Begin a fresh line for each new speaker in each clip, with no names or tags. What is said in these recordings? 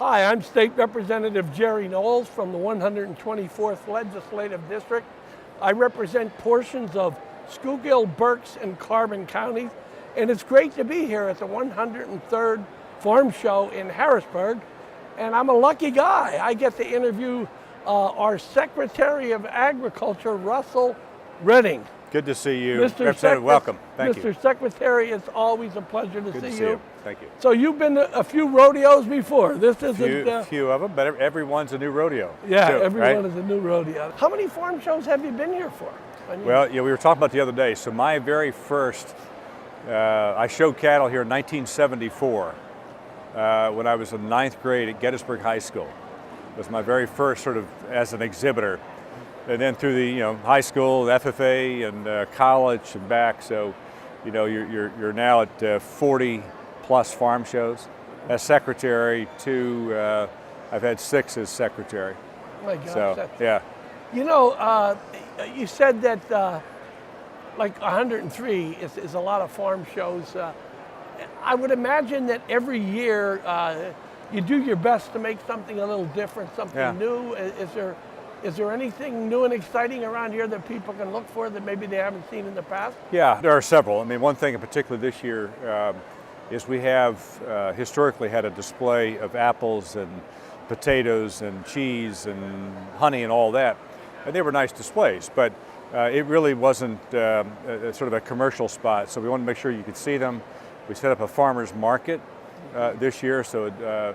Hi, I'm State Representative Jerry Knowles from the 124th Legislative District. I represent portions of Schuylkill, Berks, and Carbon counties, and it's great to be here at the 103rd Farm Show in Harrisburg. And I'm a lucky guy. I get to interview our Secretary of Agriculture, Russell Redding.
Good to see you. Representative, welcome. Thank you.
Mr. Secretary, it's always a pleasure to see you.
Thank you.
So you've been to a few rodeos before. This isn't
a few of them, but everyone's a new rodeo.
Yeah,
too,
everyone
right?
is a new rodeo. How many farm shows have you been here for?
Well, we were talking about the other day. So my very first, I showed cattle here in 1974 when I was in ninth grade at Gettysburg High School. It was my very first sort of as an exhibitor. And then through the high school, FFA, and college and back. So, you're now at 40 plus farm shows. As secretary, I've had 6 as secretary.
Oh my gosh.
So, yeah.
You said that like 103 is a lot of farm shows. I would imagine that every year you do your best to make something a little different, something new. Is there anything new and exciting around here that people can look for that maybe they haven't seen in the past?
Yeah, there are several. I mean, one thing in particular this year is we have historically had a display of apples and potatoes and cheese and honey and all that. And they were nice displays, but it really wasn't sort of a commercial spot. So we wanted to make sure you could see them. We set up a farmer's market this year, so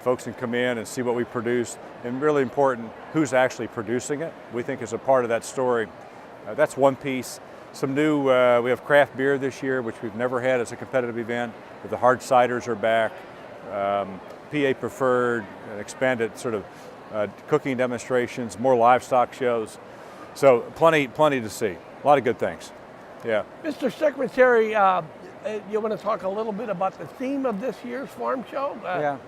folks can come in and see what we produce, and really important, who's actually producing it, we think is a part of that story. That's one piece. Some new, we have craft beer this year, which we've never had as a competitive event. The hard ciders are back, PA preferred, expanded sort of cooking demonstrations, more livestock shows. So plenty to see, a lot of good things, yeah.
Mr. Secretary, you want to talk a little bit about the theme of this year's farm show?
Yeah.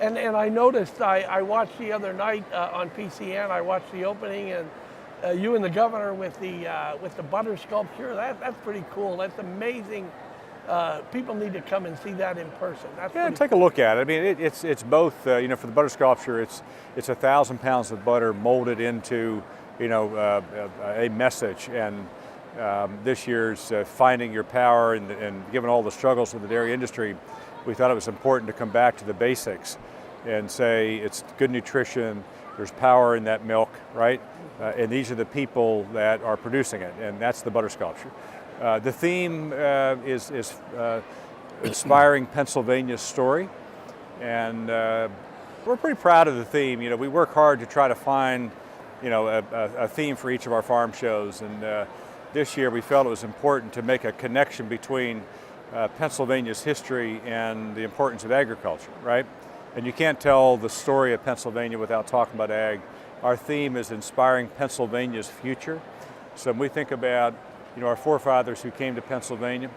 And I noticed, I watched the other night on PCN, I watched the opening, and you and the governor with the butter sculpture, that's pretty cool. That's amazing. People need to come and see that in person.
Take a look at it. I mean, it's both, for the butter sculpture, it's 1,000 pounds of butter molded into, a message. And this year's Finding Your Power, and given all the struggles of the dairy industry, we thought it was important to come back to the basics and say it's good nutrition, there's power in that milk, right? And these are the people that are producing it, and that's the butter sculpture. The theme is inspiring Pennsylvania's story, and we're pretty proud of the theme. We work hard to try to find, a theme for each of our farm shows, and this year we felt it was important to make a connection between Pennsylvania's history and the importance of agriculture, right? And you can't tell the story of Pennsylvania without talking about ag. Our theme is inspiring Pennsylvania's future. So when we think about, our forefathers who came to Pennsylvania,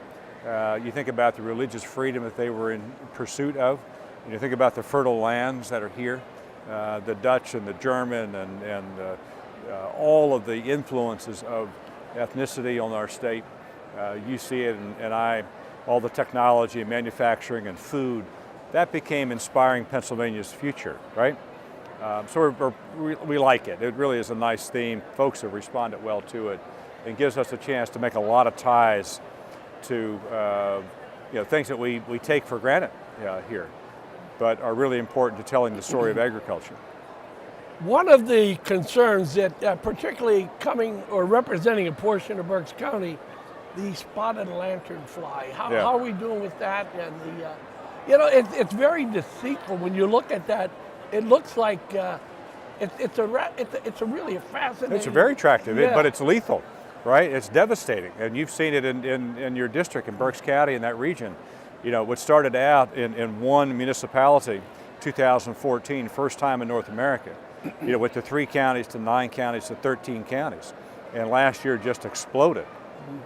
you think about the religious freedom that they were in pursuit of. You think about the fertile lands that are here, the Dutch and the German and all of the influences of ethnicity on our state. You see it, and all the technology and manufacturing and food, that became inspiring Pennsylvania's future, right? So we like it. It really is a nice theme. Folks have responded well to it, and gives us a chance to make a lot of ties to things that we take for granted here, but are really important to telling the story of agriculture.
One of the concerns that particularly coming or representing a portion of Berks County, the spotted lanternfly. How are we doing with that? And it's very deceitful when you look at that. It looks like it's a really fascinating.
It's very attractive, but it's lethal, right? It's devastating, and you've seen it in your district in Berks County in that region. What started out in one municipality, 2014, first time in North America. With the 3 counties to 9 counties to 13 counties, and last year just exploded.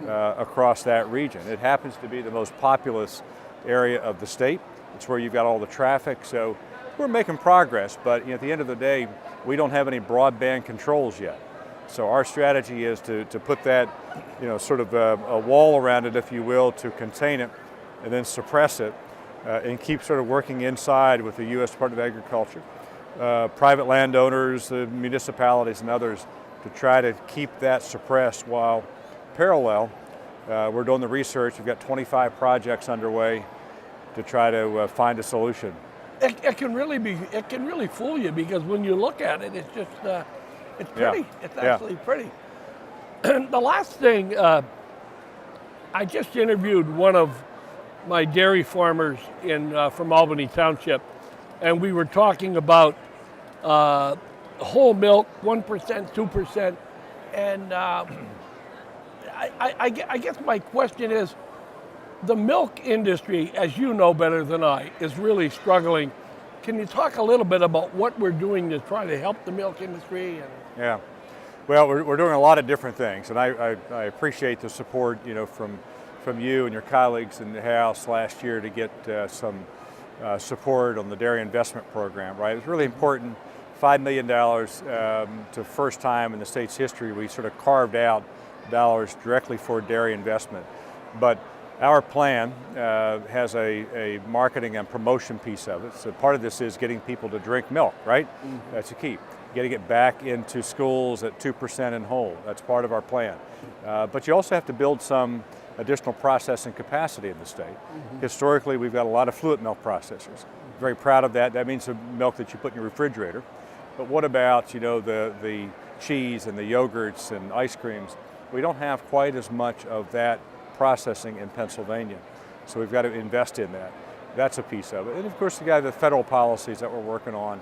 Across that region. It happens to be the most populous area of the state. It's where you've got all the traffic, so we're making progress, but at the end of the day, we don't have any broadband controls yet. So our strategy is to put that, sort of a wall around it, if you will, to contain it and then suppress it and keep sort of working inside with the U.S. Department of Agriculture, private landowners, municipalities and others to try to keep that suppressed while parallel we're doing the research. We've got 25 projects underway to try to find a solution.
It can really fool you, because when you look at it, it's just, it's pretty.
Yeah.
It's actually pretty. The last thing, I just interviewed one of my dairy farmers from Albany Township, and we were talking about whole milk, 1%, 2%, and I guess my question is, the milk industry, as you know better than I, is really struggling. Can you talk a little bit about what we're doing to try to help the milk industry?
Yeah, well, we're doing a lot of different things, and I appreciate the support, from you and your colleagues in the House last year to get some support on the dairy investment program. Right, it's really important. $5 million to first time in the state's history we sort of carved out dollars directly for dairy investment, but our plan has a marketing and promotion piece of it. So part of this is getting people to drink milk, right? Mm-hmm. That's a key. Getting it back into schools at 2% in whole. That's part of our plan. But you also have to build some additional processing capacity in the state. Mm-hmm. Historically, we've got a lot of fluid milk processors. Very proud of that. That means the milk that you put in your refrigerator. But what about, the cheese and the yogurts and ice creams? We don't have quite as much of that processing in Pennsylvania. So we've got to invest in that. That's a piece of it. And of course, you got the federal policies that we're working on.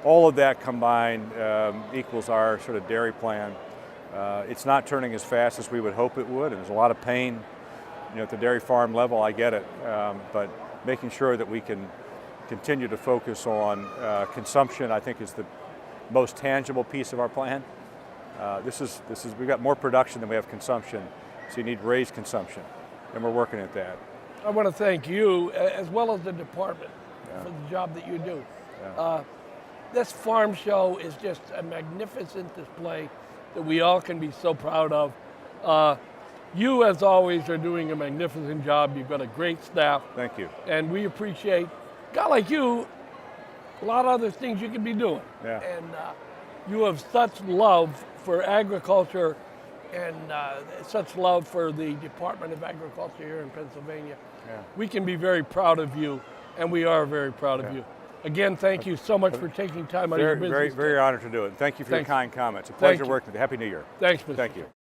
All of that combined equals our sort of dairy plan. It's not turning as fast as we would hope it would, and there's a lot of pain, at the dairy farm level, I get it. But making sure that we can continue to focus on consumption, I think, is the most tangible piece of our plan. We've got more production than we have consumption, so you need raised consumption, and we're working at that.
I want to thank you, as well as the department, for the job that you do.
Yeah.
This farm show is just a magnificent display that we all can be so proud of. You, as always, are doing a magnificent job. You've got a great staff.
Thank you.
And we appreciate, a guy like you, a lot of other things you can be doing.
Yeah.
And you have such love for agriculture and such love for the Department of Agriculture here in Pennsylvania.
Yeah.
We can be very proud of you, and we are very proud of you. Again, thank you so much for taking time out of your business.
Very honored to do it. Thank you for your kind comments. A pleasure working with you. Happy New Year.
Thanks, Mr.
Thank you.